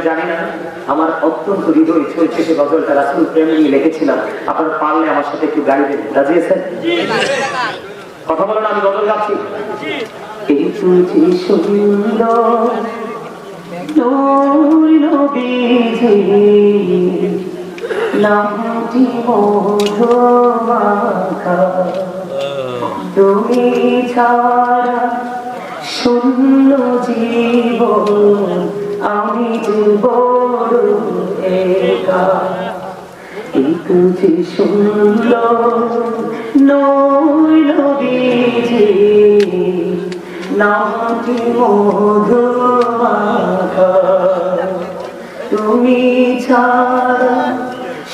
জানি না, আমার অত্যন্ত হৃদয় চলছে সে গজলটা রাসূল প্রেম নিয়ে লিখেছিলাম। আপনারা পারলে আমার সাথে একটু গাইবেন, রাজি আছেন? কথা বলেন, আমি গজল গাচ্ছি। এই চলছে সুন্দর নূর নবীজি, নামটি মধুমাখা, তুমি ছাড়া শূন্য জীবন, আমি যে বড় একা। একটু যে সুন্দর নূর নবীজি, নামটি মধুমাখা, তুমি ছাড়া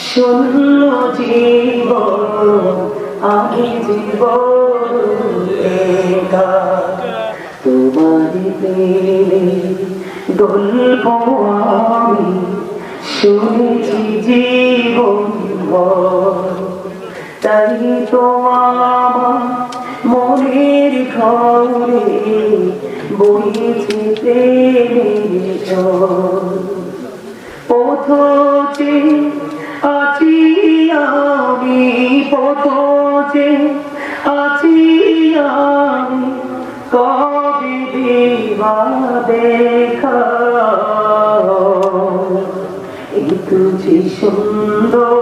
শূন্য জীবন, আমি জীবন একা। তোমার প্রেমে গল্প আমি শুনেছি জীবন ভর, তাই তো আমার মনের ঘরে বইছে প্রেমের ঝড়। পথে আছি আমি, পথে আছি আমি, কবে দিবা দেখা। একটু যে সুন্দর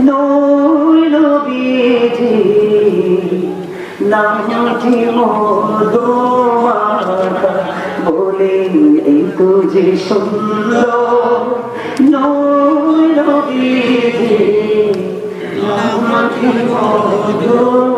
নূর নবীজি, নামটি মধুমাখা, বলেন একটু যে সুন্দর নূর নবীজি, নামটি মধুমাখা।